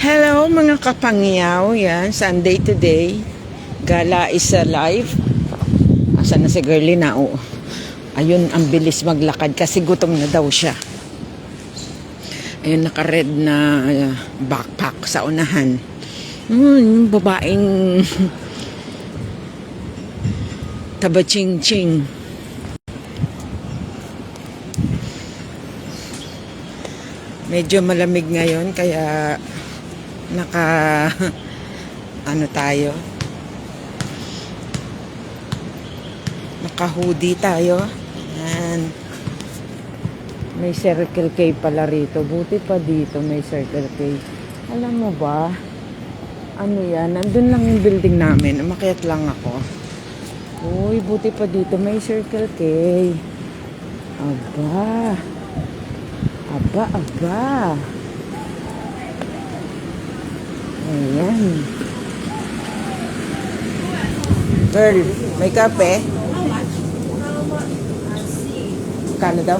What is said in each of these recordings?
Hello mga kapangyaw, yan, Sunday today. Gala is alive. Asa na si girlie na? Oo. Ayun, ang bilis maglakad kasi gutom na daw siya. Ayun, naka-red na backpack sa unahan. Yung babaeng taba-ching-ching. Medyo malamig ngayon kaya ano tayo, naka-hoodie tayo. Yan. May Circle K pala rito. Buti pa dito may Circle K. Alam mo ba, ano yan, nandun lang yung building namin. Umakyat lang ako. Uy, buti pa dito may Circle K. Aba. Ayan. Girl, may kape? Magkano daw?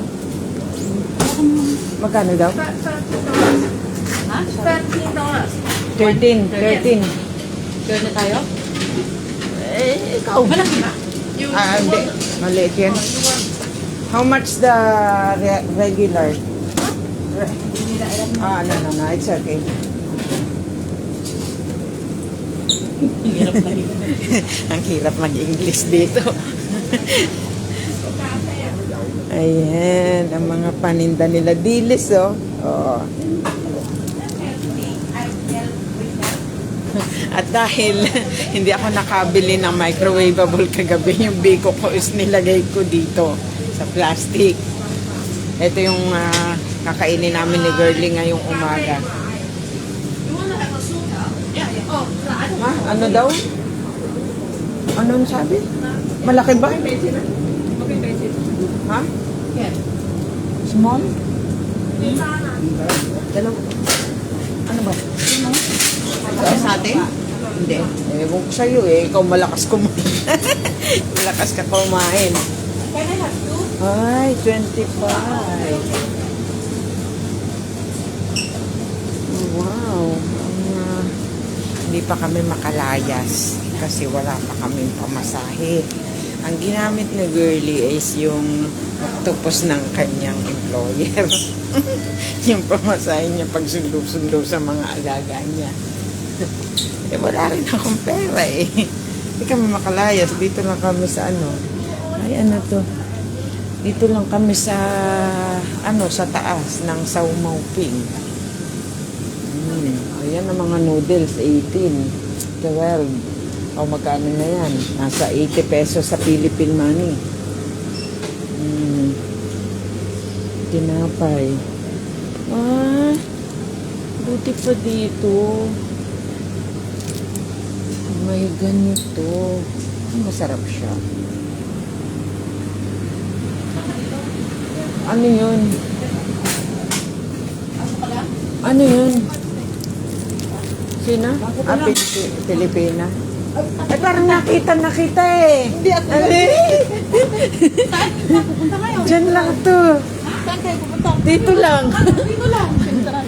Magkano daw? Ha? $13. 13. Girl na tayo? Ikaw. Malaki ba? Hindi. Maliit yan. How much the regular? No. It's okay. Ang hirap mag-English dito. Ayan, ang mga paninda nila. Dilis, oh. At dahil hindi ako nakabili ng microwavable kagabi, yung biko ko is nilagay ko dito sa plastic. Ito yung kakainin namin ni Girlie ngayong umaga. Ha? Ano daw? Ano sabi? Malaki ba? Ha? Small? Dalaw. Ano ba? Sa atin? Hindi. Ewan ko sa'yo eh. Ikaw malakas kumain. Malakas ka kumain. Ay, 25. Wow. Hindi pa kami makalayas kasi wala pa kaming pamasahe. Ang ginamit ni Girlie is yung octopus ng kanyang employer. Yung pamasahe niya pag sundo-sundo sa mga alaga niya. Wala rin akong pera eh. Hindi kami makalayas. Dito lang kami sa Ay, ano to? Dito lang kami sa sa taas ng Sao Mau Ping. Ayan ang mga noodles, 18, 12. O magkano na yan? Nasa 80 pesos sa Philippine money. Tinapay. Buti pa dito. May ganito. Masarap siya. Ano yun? Ano yun? Sino? Pilipina. Ay, parang nakita eh. Hindi ako. Saan pupunta kayo? Diyan lang to. Saan kayo pupunta? Dito lang. Dito lang.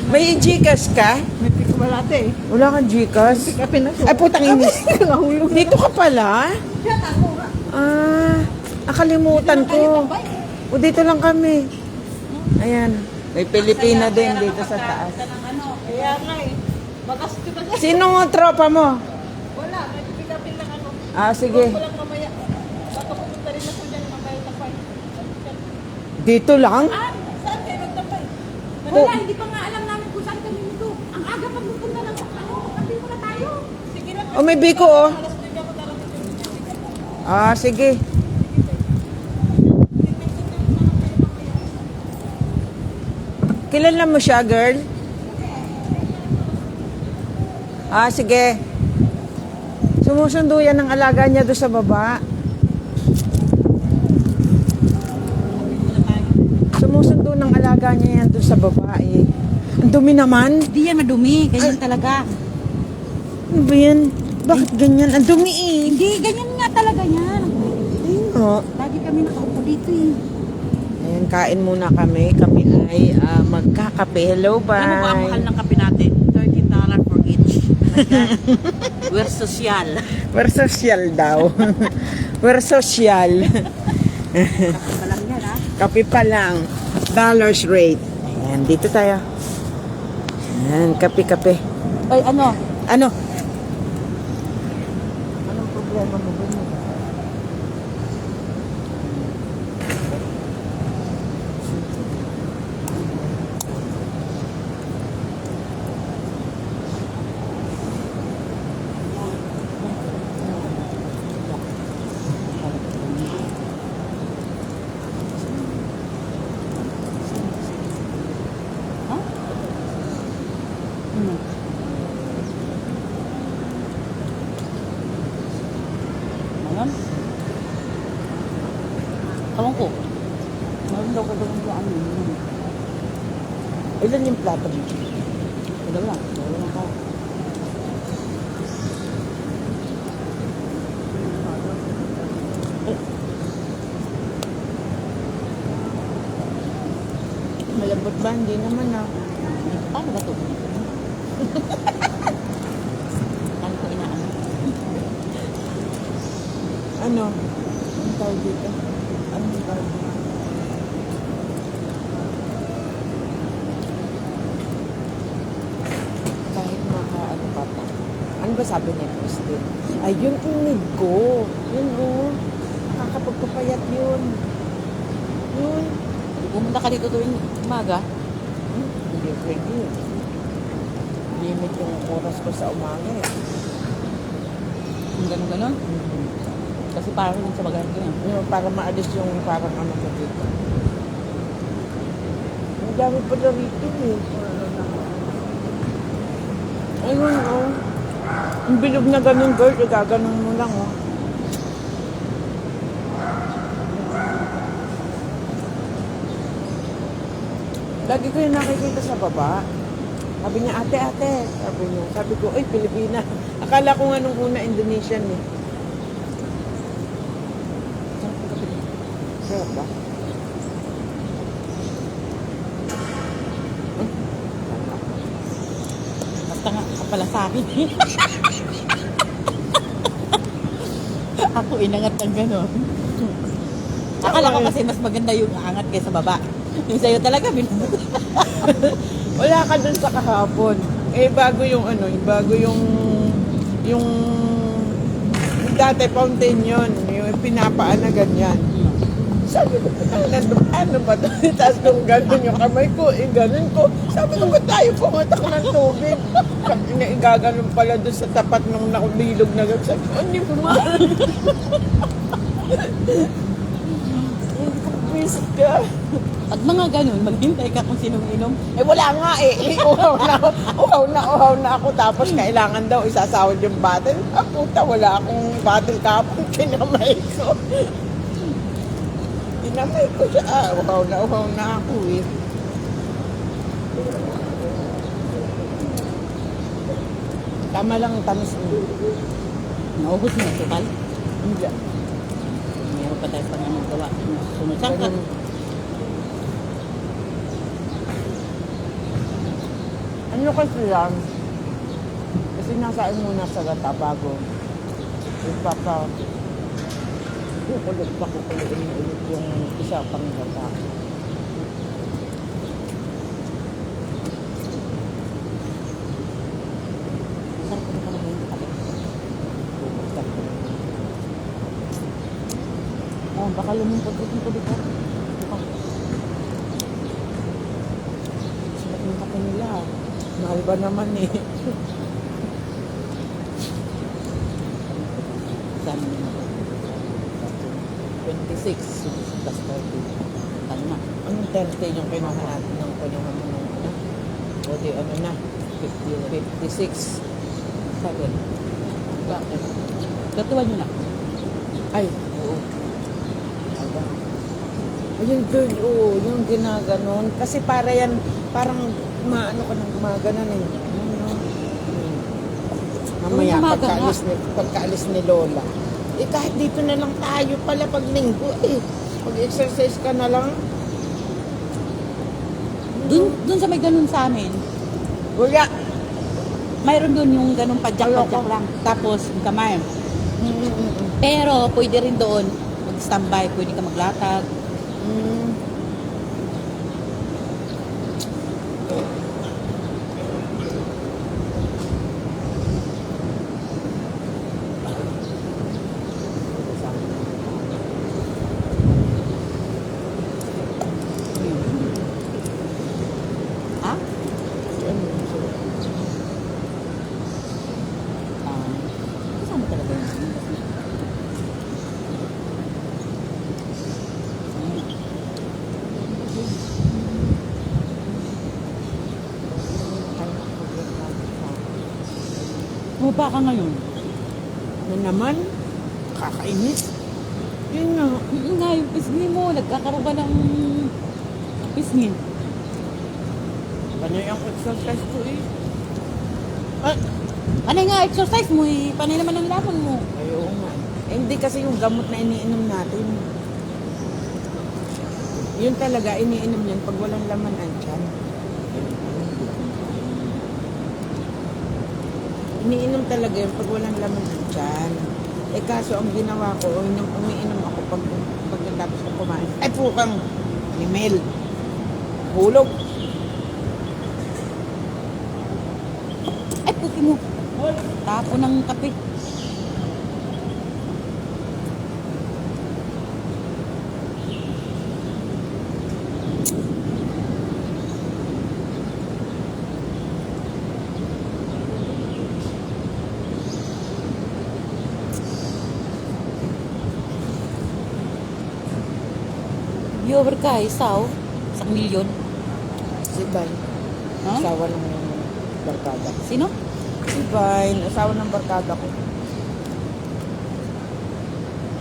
May Gcash ka? May pick wala ate. Wala kang Gcash? Pick upin na siya. Ay, putang inis. Dito ka pala? Yan ako nga. Nakalimutan ko. O, dito lang kami. Ayan. May Pilipina din dito sa taas. Kaya nga eh. Bagas ko na. Sinong tropa mo? Wala. May pick upin lang ako. Sige. Walang mamaya. Baka pupunta rin ako dyan mamaya tapay. Dito lang? Saan kayo nagtapay? Wala, hindi pa nga alam namin kung saan kami nito. Ang aga pag pupunta lang ako. Kapit mo na tayo. Sige na. O, may biko, oh. Alas 9 ako darating. Sige. Kilala mo siya, girl? Sige. Sumusundo yan ng alaga niya doon sa baba. Sumusundo ng alaga niya yan doon sa baba eh. Ang dumi naman. Hindi yan madumi. Ganyan talaga. Ano ba yan? Bakit ganyan? Ang dumi eh. Hindi, ganyan nga talaga yan. Oo. Lagi kami nakaupo dito eh. Ayan, kain muna kami. Kami ay magkakape. Hello, bye. Ano ba ang mahal ng kape natin? $13 for We're social. We're social daw. We're social. Palang yan, ha? Kape pa lang. Dollars rate. Ayan, dito tayo. Ayan, kape. Ay, ano? Ano? Anong problema mo ba yun? Ha? Hmm. Ayan. Tawang ko. Meron daw ka daw yung ano. Ilan yung plato mo? Dalawa lang ka. Malambot ba? Hindi naman ah. Paano ba ito? Paano ko inaano? Ano? Ang tawag dito? Anong tawag dito? Kahit maka-ano pa pa. Ano ba sabi ni Christine? Ay, yun ang need ko. Yun oh. Nakakapagpapayat yun. Yun. Pumunta ka dito tuwing umaga. Hindi pwede yun. Limit yung oras ko sa umaga eh. Yung ganun-ganun. Kasi parang rin sa bagang ko yan. Yung para maalis yung parang ano ko dito. Ang dami pala rito eh. Ayun oh. Ang bilog na ganun girl, gaganon mo lang oh. Lagi ko yung nakikita sa baba. Sabi niya, ate. Sabi ko, ay, Pilipina. Akala ko nga nung una, Indonesian eh. Sarap ba? Matanga ka pala sa akin. Ako inangat ng gano'n. Akala ko kasi mas maganda yung angat kaysa baba. Yung sa'yo talaga, Wala ka dun sa kahapon. Eh, bago yung ano, bago yung dati fountain yun, yung pinapaan na ganyan. Sabi ko, ano ba ito? Tapos nung gano'n yung kamay ko, gano'n ko. Sabi ko, ba tayo pumatak ng tubig? Igaganon pala doon sa tapat nung nakubilog na gano'n. Sabi ko, hindi pumatak. Hindi ko visit ka. At mga ganun, maghintay ka kung sinong inom. Eh wala nga eh. Uhaw na ako. Tapos kailangan daw isasawad yung bottle. Ah puta, wala akong bottle kapon. Kinamay ko. Kinamay ko siya. Ah, uhaw na ako eh. Tama lang ang tamis mo. Naubos mo, sukal. Hindi. Meron pa tayo pang magawa. Sunod saan ka? Ano kasi yan? Kasi nasain muna sa gata bago. Kukuloyin ulit yung isa pang gata. Sarap ko na pala yung kape. Oh, baka lumumpot yung tubig ko. Buka. Sarap yung kape nila. Mahal ba naman eh? Saan mo na? 26. Plus 30. Ano na? Anong 30 yung kinuha natin ng kinuha mo nung ano? O di ano na? 56. Sabi. Bakit? Gatuan nyo na. Ay, oo. Aba. Ayun girl, oo, yung ginaganon. Kasi para yan, parang maano ka ng gumaganon eh. Ano? Mamaya, Gumagana. pagkaalis ni Lola. Eh kahit dito na lang tayo pala pag linggo eh. Pag-exercise ka na lang. Dun sa may ganun sa amin. Wala. mayroon doon yung ganun padyak-padyak Ayoko. lang. Tapos, yung kamay. Mm. Pero, pwede rin doon, mag-standby, pwede ka maglatag. Mm. Ha? Kasama talaga yun. Mapa ka ngayon. Na naman, kakainis. Yun nga. Yun nga, yung pisngi mo, nagkakaroon ka ng pisngi. Panay ang exercise ko eh. Panay nga, exercise mo eh. Panay naman ang laman mo. Ayaw nga. Eh, hindi kasi yung gamot na iniinom natin. Yun talaga, iniinom yan pag walang laman ang tiyan. Iniinom talaga yun pag walang laman ang tiyan. Eh kaso ang ginawa ko, umiinom ako pagkatapos ko kumain. Ay pukang, ni Mel. Hulog. Ay, puti mo. Tapo ng kape. Viewer ka, isaw. 1,000,000. Si Vine, Ha? asawa ng barkada. Sino? Si Vine, asawa ng barkada ko.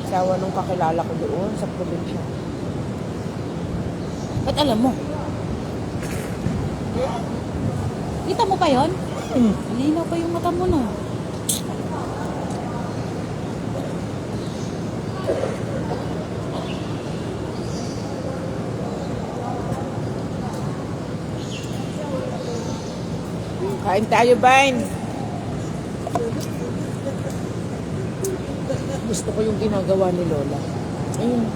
Asawa nung kakilala ko doon sa probinsya. Ba't alam mo? Kita mo pa yon? Malinaw pa yung mata mo no. Kain tayo, Vine. Gusto ko yung ginagawa ni Lola. Ayun.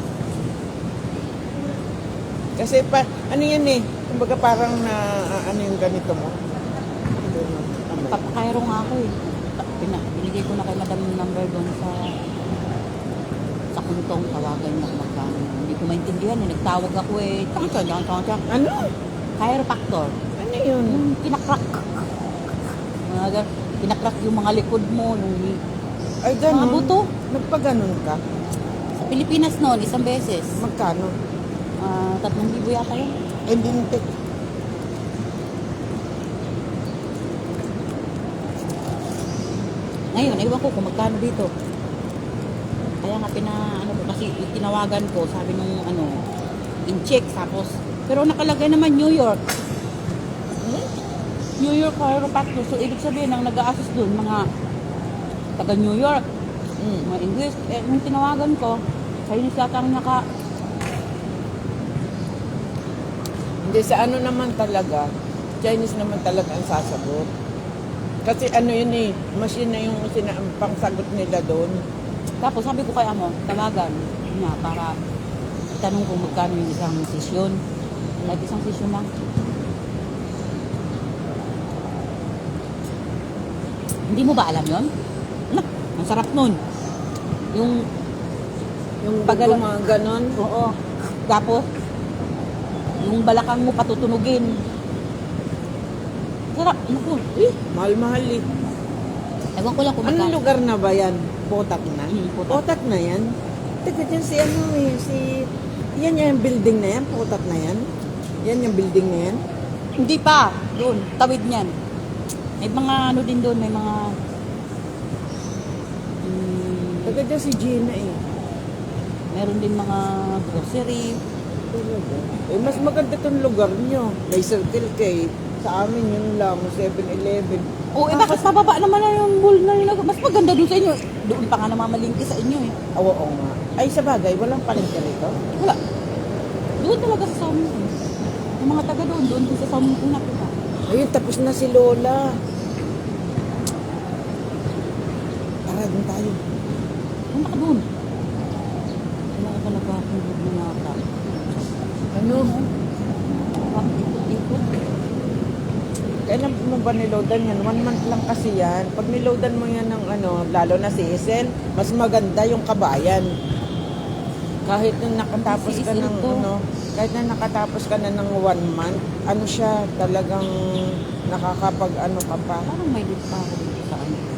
Kasi ano yan eh, kumbaga parang na, ano yung ganito mo. Papakairo nga ako eh. Binigay ko na kay madam yung number doon sa kuntong tawagan niya kung magkano. Hindi ko maintindihan eh. Nagtawag ako eh. Tsaka. Ano? Chiropractor. Ano yun? Yung kinakrak. Kinakrak yung mga likod mo. Yung Ay, ganun. Mga buto. Nagpaganon ka? sa Pilipinas noon, isang beses. Magkano? 3,000 yata yun. Eh, bintik. Ngayon, ewan ko kung magkano dito. Kaya nga ano ko kasi tinawagan ko, sabi nung in-check tapos pero nakalagay naman New York. New York chiropractor. So ibig sabihin ang nag-a-assist doon mga taga New York, mga English. Eh nung tinawagan ko, Chinese yata ang Hindi, sa ano naman talaga, Chinese naman talaga ang sasagot. Kasi ano yun eh, machine na yung pangsagot nila doon. Tapos sabi ko kay tawagan niya para itanong kung magkano yung isang sesyon. Kahit isang sesyon lang. Hindi mo ba alam yun? Ang sarap nun. Yung Yung Pagala- mga ganon. Oo. Tapos, yung balakang mo patutunugin. Sarap. Naku. Mahal-mahal eh. Ewan ko lang kung Anong magkano. lugar na ba yan? Potak na? Potak. Potak na yan? Teka dyan si ano eh, yan yung building na yan? Potak na yan? Yan yung building na yan? Hindi pa. Doon. Tawid niyan. May mga din doon. May mga... Teka dyan si Gina eh. meron din mga grocery. Talaga. Eh, mas maganda tong lugar nyo. May Circle K. Sa amin yun lang, 7-Eleven. O, bakit pababa naman na yung mall na yun? Mas maganda doon sa inyo. Doon pa nga namamalingki sa inyo eh. Oo nga. Ay, sa bagay, walang palengke rito. Wala. Doon talaga sa Samin. Yung mga taga doon din sa Samin kung napunta. Ayun, tapos na si Lola. Tara, dun tayo. Punta ka doon. Wala ka talaga akong huwag na nata. Ano? Bakit ikot-ikot? Kailan mo ba niloadan yan? 1 month lang kasi yan. Pag niloadan mo yan ng ano, lalo na si Isel, mas maganda yung kabayan. Kahit na nakatapos Si ka Isel ng to. ano, kahit na nakatapos ka na ng 1 month, ano siya, talagang nakakapag ano ka pa. Parang may lit pa ako dito sa ano.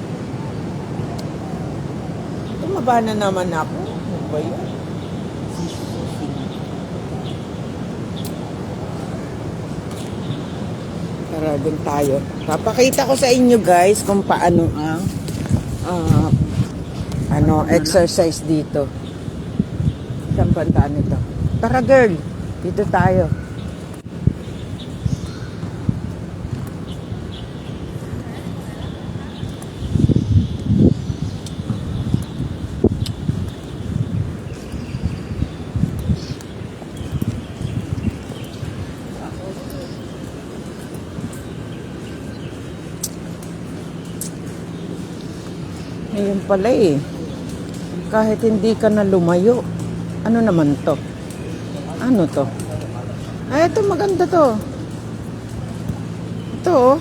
Tumaba na naman ako. Ano ba yun? Si Susie. Tara, dun tayo. Papakita ko sa inyo guys kung paano ang exercise dito. Saan banda nito? Tara girl, dito tayo. Ngayon pala eh. Kahit hindi ka na lumayo. Ano naman to? Ano to? Ay, ito maganda to. Ito oh.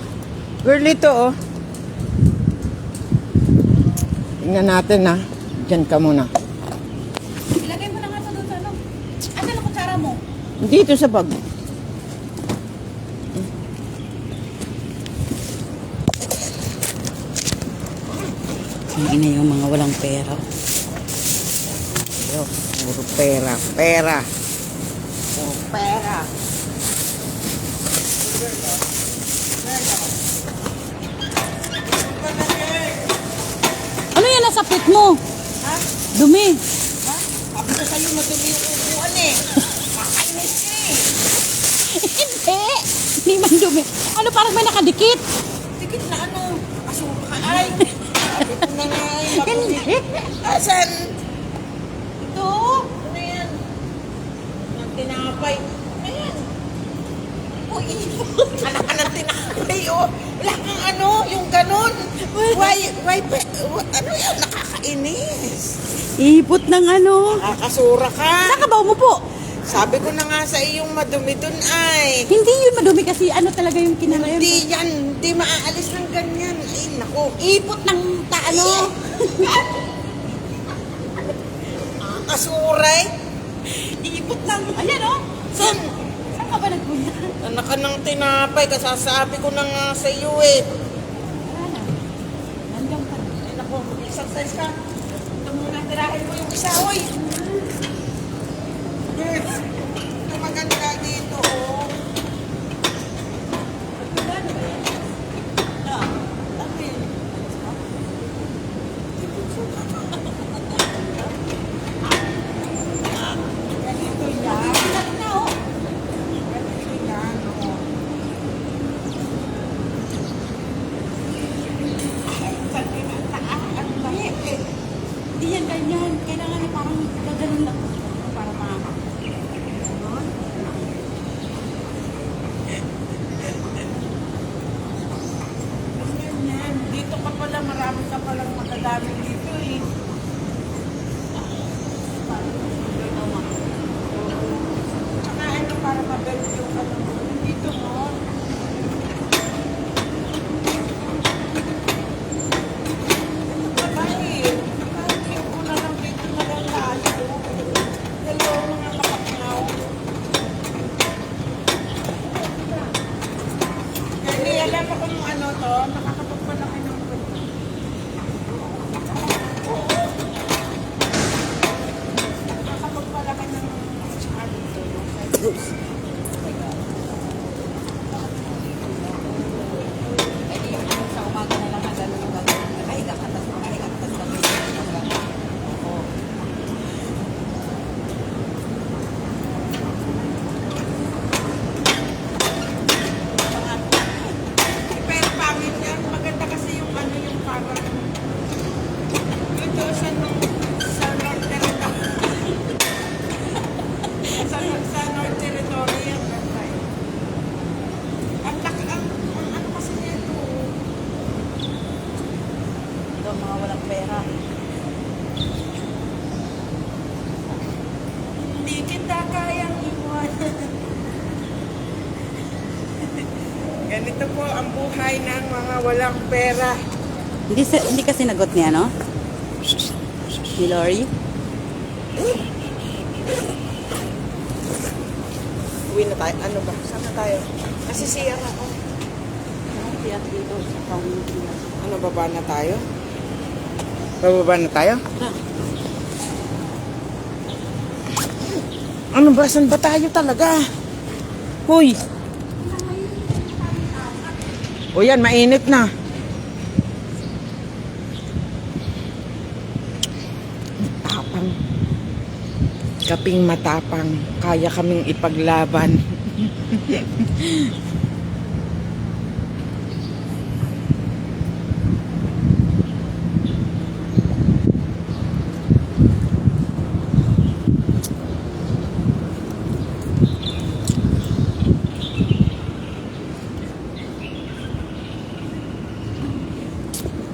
Girl, ito oh. Tingnan natin ha. Diyan ka muna. Ilagay mo na nga ito doon sa ano. Asan ang kutsara mo? Dito sa bag. Ang ina yung mga walang pera. Yo, puro pera. Pera. Puro pera. Ano yan nasa pit mo? Ha? Dumi. Ha? Sabi ko sa'yo, madumi yung upuan eh. Makainis ka eh. Hindi. Hindi man dumi. Ano parang may nakadikit? Tikit na ano. Asura ka ay. Sabi ko na nga ay. Hindi. Asan? Ito. Ano yan? Ang tinapay. Ano yan? Uy, anak ka ng tinapay oh. Wala kang ano, yung ganun. Ano yan? Nakakainis. Ipot ng ano. Nakakasura ka. Saan ka ba umupo? Sabi ko na nga sa iyong madumi dun ay. Hindi yun madumi kasi ano talaga yung kinalayan. Hindi yan. Hindi maaalis ng ganyan. Ay, naku. Ipot ng ano. Kasuray. Ipot ng, ayan o. Saan? Saan ka ba nagpunta? Anak ka ng tinapay. Kasasabi ko na nga sa iyo eh. Wala na. Nandiyan pa. Ay, naku. Mag-exercise ka. Ito muna. Tirahin mo yung isa. Uy. Ito maganda dito oh. Hindi yan ganyan. Kailangan parang gaganon lang. Para makaka. Ganyan. Dito ka pala. Marami ka palang makadami dito eh. Saka ano para mabalik yung ano mo. Dito mo. Ito pa eh. Kahit ko na lang dito na lang layo. Hello mga kapaknaw. Hindi alam mo kung ano to. Nakakapagpalaki ng nakakapagpalaki ng ano to. Pwede yung ano sa umaga na lang na gano'n yung gano'n. Nakahiga ka, tapos makahiga ka, tapos gano'n. Oo. Pero pangit yan. Maganda Ganito po ang buhay ng mga walang pera. Hindi kasi nagot niya, no? Ni Lori? Uwi na tayo. Ano ba? Saan na tayo? Kasi siya ako. Tiyak dito sa fountain. Ano, baba na tayo? Bababa na tayo? Ano ba? Saan ba tayo talaga? Huy! O yan, mainit na. Tapang. Kaping matapang. Kaya kaming ipaglaban.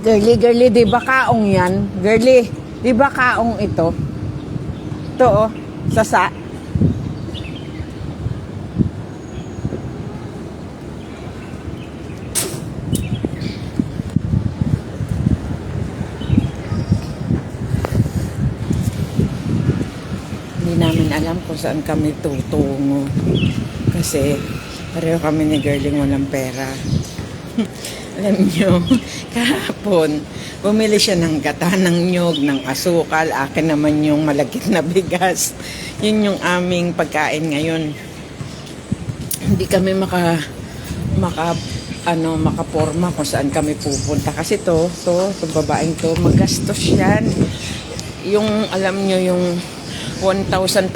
Girly, di ba kaong yan? Girly, di ba kaong ito? Ito oh, sasa. Hindi namin alam kung saan kami tutungo. Kasi pareho kami ni Girling walang pera. Alam nyo, kahapon, bumili siya ng gata, ng nyog, ng asukal. Akin naman yung malagkit na bigas. Yun yung aming pagkain ngayon. Hindi kami makaporma kung saan kami pupunta. Kasi to babaeng to, magastos yan. Yung, alam nyo, yung 1,500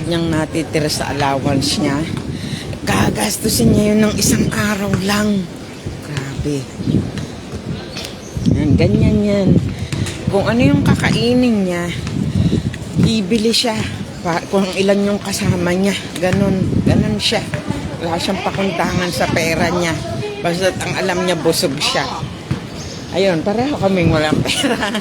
niyang natitira sa allowance niya. Gagastusin niya yun ng isang araw lang. Yan, ganyan yan. Kung ano yung kakainin niya, bibili siya. Kung ilan yung kasama niya, ganun siya. Wala siyang pakundangan sa pera niya. Basta ang alam niya, busog siya. Ayun, pareho kaming walang pera.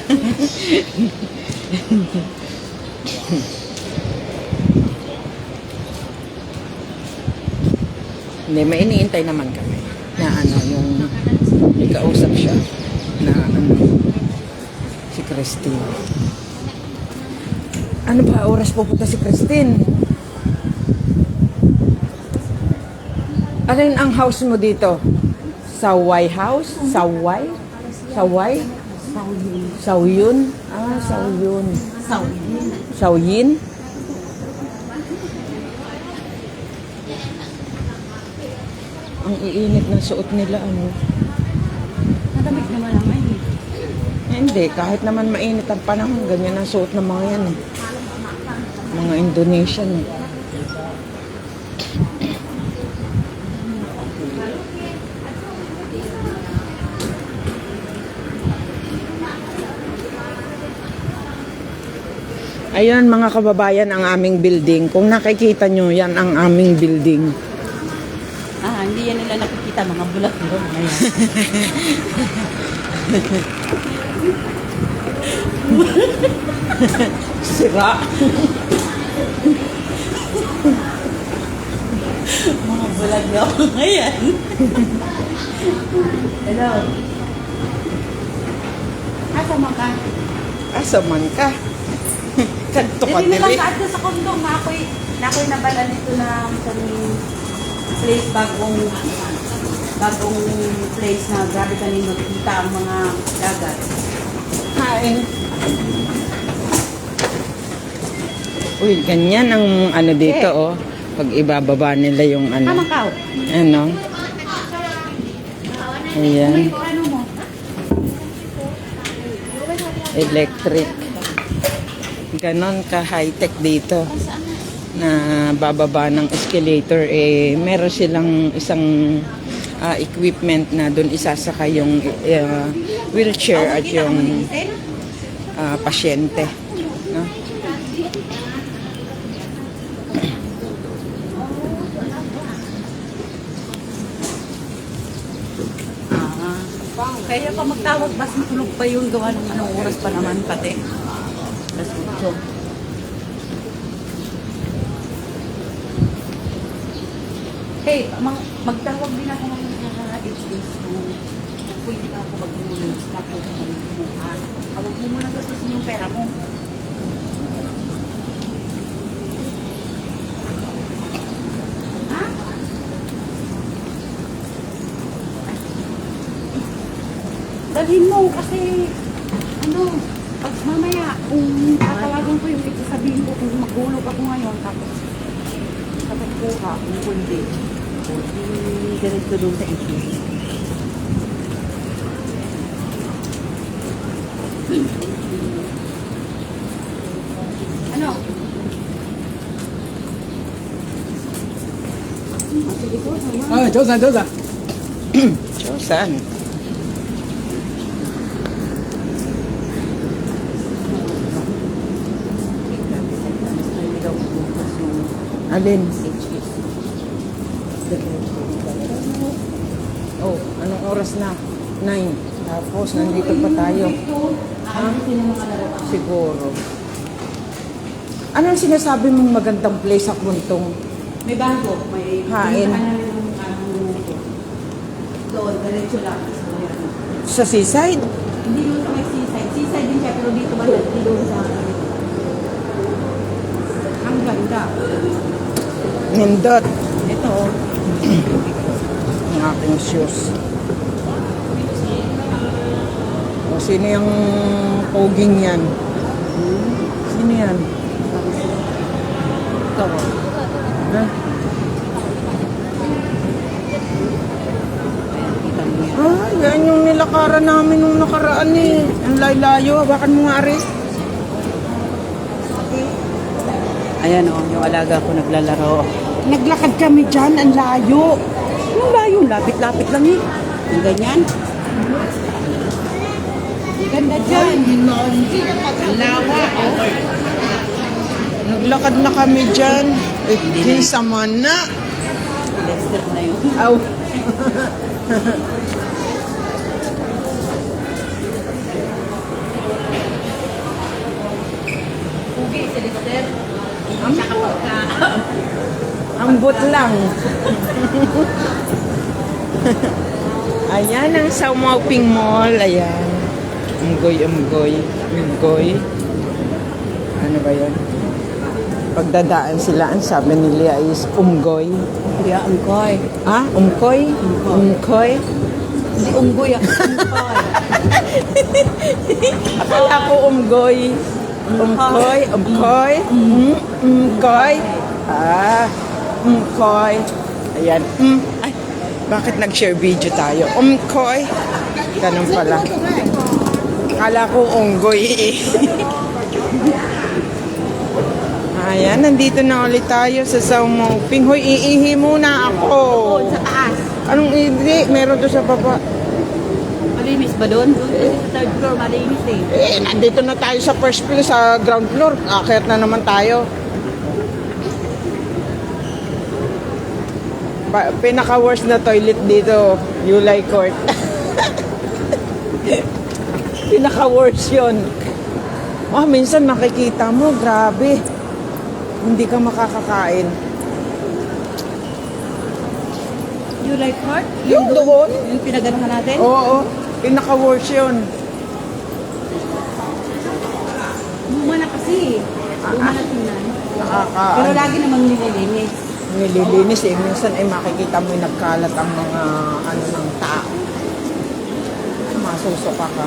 Hindi, may iniintay naman kami na yung ikausap siya na si Christine. Ano ba oras pupunta si Christine? Alin ang house mo dito? Saway house? Saway? Saway? Sawyun? Ah, Sawyun. Sawyin? Ang iinit ng suot nila, ano? Nadamig naman naman eh. Hindi, kahit naman mainit ang panahon, ganyan ang suot ng mga yan eh. Mga Indonesian eh. Ayun mga kababayan, ang aming building. Kung nakikita nyo, yan ang aming building. Hindi yan nila nakikita, mga bulat doon. Ayan. Sira. Mga bulat doon. Ayan. Hello. Asa man ka? Asa man ka? Kanto ka Hindi dili. naman kaadto sa kondo. Nakoy nabala nito na place bagong place na grabe kanino kita ang mga dagat. Hain. Uy, ganyan ang ano dito oh. Pag ibababa nila yung ano. Tama ka. Ano? Ayan. Ano mo? Electric. Ganon ka high-tech dito na bababa ng escalator eh meron silang isang equipment na doon isasaka yung wheelchair at yung pasyente, no? Kaya pa magtawag, mas matulog pa yun, gawa ng anong oras pa naman pati. Alas 8. Hey, magtawag din ako ng is this, kung pwede ka ako mag-ulit, tapos mag-uha. Huwag mo muna gastusin yung pera mo. Ha? Dalhin mo kasi, ano, pag mamaya, kung tatawagan ko yung ito, sabihin ko kung maghulog ako ngayon, tapos kuha, kung kundi. Ganito doon sa issue. Ano? Sige po, sama. 早晨，早晨。 Chosan. Alin? Oh, anong oras na? 9. Tapos, nandito pa tayo. Ha? Siguro. Anong sinasabi mong magandang place sa Kuntong? May bago, may Hain. doon, diretso lang. Sa seaside? Hindi doon sa may seaside. Seaside din siya, pero dito ba hindi doon sa... Ang ganda. Nindot. Ito, oh. Ang aking shoes. O, sino yung poging yan? Sino yan? Ito, oh. Ha? Kita mo yan. Ah, yan yung nilakaran namin nung nakaraan eh. Ang layo. Hawakan mo nga, Aris. Ayan, oh, yung alaga ko naglalaro. Naglakad kami dyan. Ang layo. Yung layo, lapit-lapit lang eh. Yung ganyan. Ang ganda dyan. Ang lawa. Naglakad na kami dyan. Di sama na. Lester na yun. Aw. Pugi si Lester. Siya kapag ka. Ambot lang. Ayan ang Saumauping Mall. Ayan. Umgoy. Ano ba yun? Pagdadaan sila, ang sabi nila is umgoy. Hindi, angkoy. Ah, umkoy? Umkoy? Hindi unggoy, angkoy. Akala ko umgoy. Umkoy? Umkoy? Ah, umkoy. Ayan. Ay, bakit nag-share video tayo? Umkoy? Ganun pala. Akala ko unggoy eh. Ayan, nandito na ulit tayo sa Saumauping. Hoy, iihi muna ako. Doon sa taas. Anong hindi? Meron doon sa baba. Malinis ba doon? Doon kasi sa third floor, malinis eh. Eh, nandito na tayo sa first floor, sa ground floor. Akyat na naman tayo. Pinaka-worst na toilet dito, Yulay Court. Pinaka-worst yun. Ah, minsan makikita mo, grabe. Hindi ka makakakain. You like heart? Yung doon? Yung pinaganahan natin? Oo, pinaka-worst yun. Luma na kasi. Luma na tingnan. Pero Nakaka- lagi namang nililinis. nililinis eh. Minsan ay makikita mo yung nagkalat ang mga ano ng tao. Masusuka ka.